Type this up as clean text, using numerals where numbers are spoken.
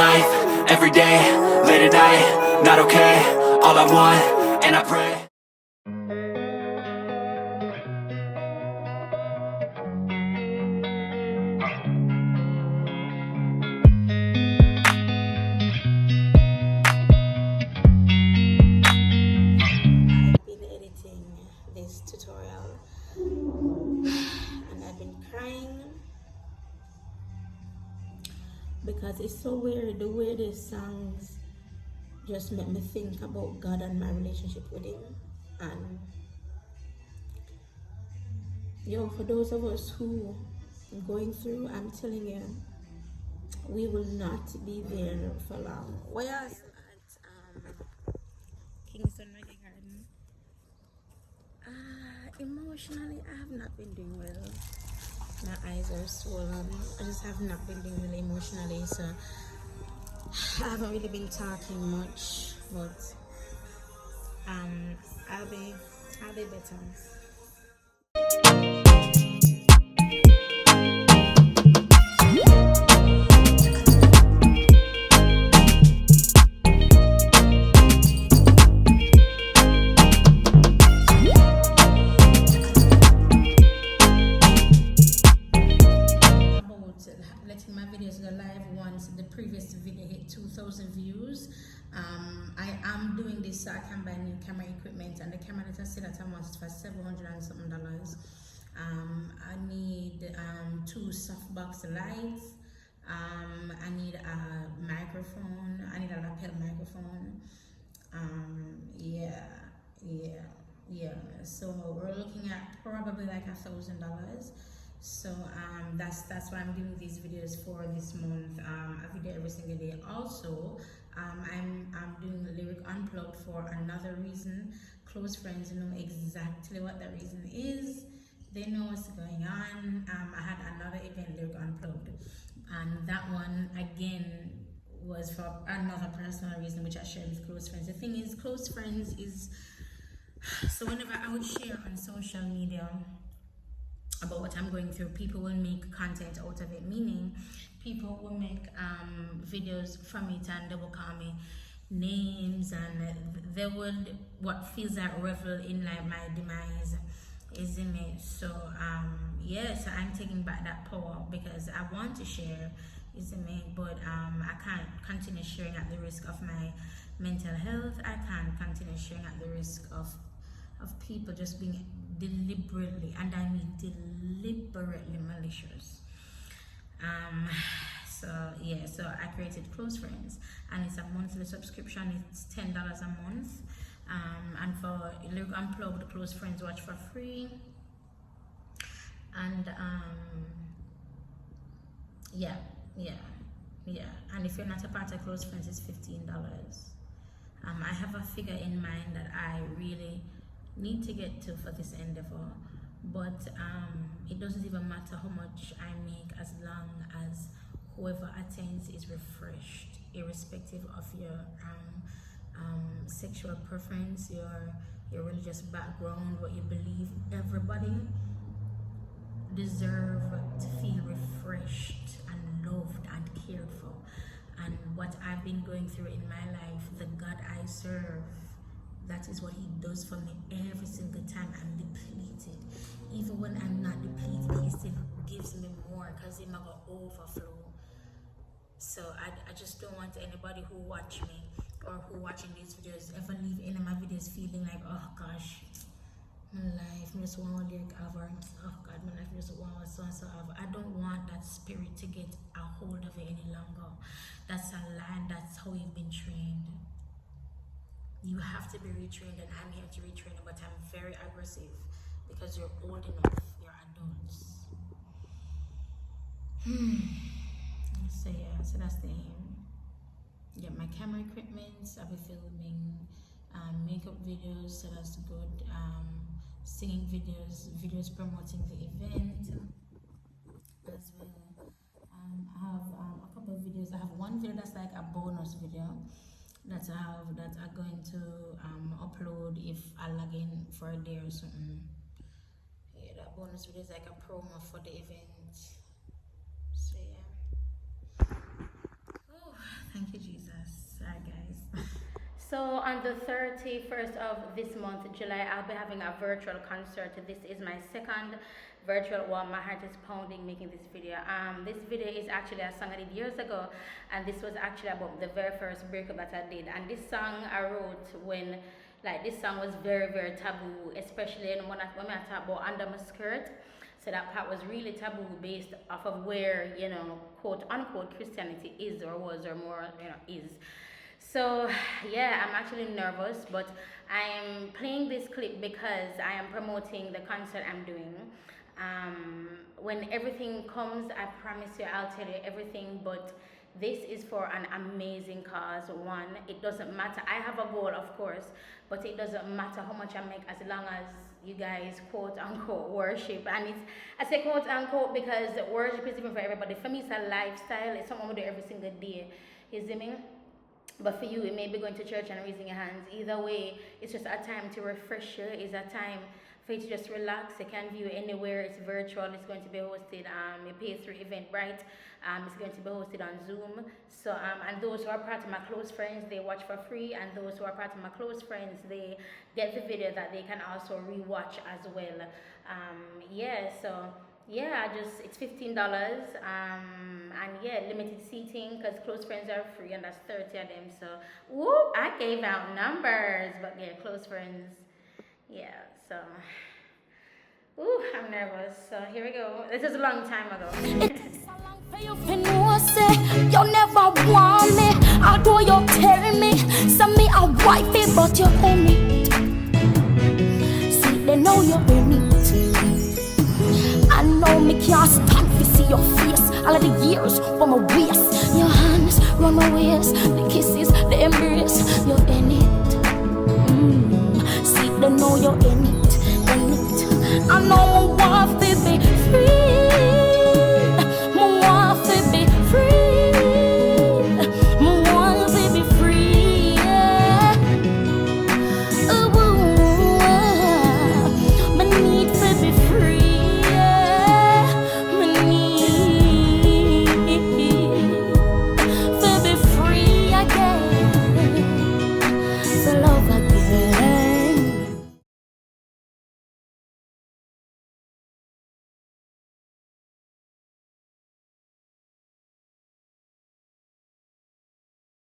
life, every day, late at night, not okay. All I want, and I pray. This tutorial and I've been crying because it's so weird. The way these songs just make me think about God and my relationship with Him. And for those of us who are going through, I'm telling you, we will not be there for long. Why else at Kingston Reggae Garden? Emotionally, I have not been doing well. My eyes are swollen. I just have not been doing well emotionally, so I haven't really been talking much. But I'll be better. Letting my videos go live once the previous video hit 2,000 views. I am doing this so I can buy new camera equipment, and the camera that I said that I want is for $700 and something. I need 2 softbox lights. I need a microphone. I need a lapel microphone. Yeah. So we're looking at probably like $1,000. So that's why I'm doing these videos for this month. A video every single day. Also, I'm doing Lyric Unplugged for another reason. Close friends know exactly what the reason is. They know what's going on. I had another event, Lyric Unplugged, and that one again was for another personal reason, which I share with close friends. The thing is, close friends is, so whenever I would share on social media about what I'm going through, people will make content out of it, meaning people will make videos from it, and they will call me names, and they would what feels like revel in like my demise, isn't it? So yes, I'm taking back that power because I want to share, isn't it? But I can't continue sharing at the risk of my mental health. I can't continue sharing at the risk of people just being deliberately, and I mean deliberately, malicious. So I created Close Friends, and it's a monthly subscription. It's $10 a month. And for Lyric Unplugged, Close Friends watch for free. And yeah. And if you're not a part of Close Friends, it's $15. I have a figure in mind that I really need to get to for this endeavor, but it doesn't even matter how much I make as long as whoever attends is refreshed, irrespective of your sexual preference, your religious background, what you believe. Everybody deserve to feel refreshed and loved and cared for. And what I've been going through in my life, the God I serve, that is what He does for me every single time I'm depleted. Even when I'm not depleted, He still gives me more because He never overflow. So I just don't want anybody who watch me or who watching these videos ever leave any of my videos feeling like, oh gosh, my life, I just want to cover. Oh God, my life just want so and so. I don't want that spirit to get a hold of it any longer. That's a lie. That's how you've been trained. You have to be retrained, and I'm here to retrain you, but I'm very aggressive because you're old enough, you're adults. So that's the aim. Get my camera equipment, I'll be filming makeup videos, so that's good. Singing videos promoting the event as well. I have a couple of videos. I have one video that's like a bonus video that I'm going to upload if I log in for a day or something. Yeah, that bonus video is like a promo for the event. So yeah. Oh, Thank you, Jesus. Sorry, guys. So on the 31st of this month, July, I'll be having a virtual concert. This is my second virtual one. My heart is pounding making this video. This video is actually a song I did years ago, and this was actually about the very first breakup that I did. And this song I wrote when, like, this song was very, very taboo, especially when I talk about under my skirt. So that part was really taboo based off of where, you know, quote unquote Christianity is or was or more, you know, is. So yeah, I'm actually nervous, but I'm playing this clip because I am promoting the concert I'm doing. When everything comes, I promise you I'll tell you everything, but this is for an amazing cause. One, it doesn't matter, I have a goal of course, but it doesn't matter how much I make as long as you guys quote unquote worship. And it's, I say quote unquote because worship is different for everybody. For me it's a lifestyle, it's something we do every single day, you see me? But for you, it may be going to church and raising your hands. Either way, it's just a time to refresh you. It's a time for you to just relax. You can view anywhere. It's virtual. It's going to be hosted. A pay-through event, right? It's going to be hosted on Zoom. So, and those who are part of my close friends, they watch for free. And those who are part of my close friends, they get the video that they can also rewatch as well. Yeah, so yeah, it's $15. And yeah, limited seating because close friends are free, and that's 30 of them. So, whoop, I gave out numbers, but yeah, close friends. Yeah, so, ooh, I'm nervous. So here we go. This is a long time ago. You never want me, although you tell me, some me a wifey, but you own it. See, they know you own it. I know me can't stand to see your face. All of the years from my waist, your hands run my waist, the kisses, the embrace, you're in it. See, they know you're in it, in it. I know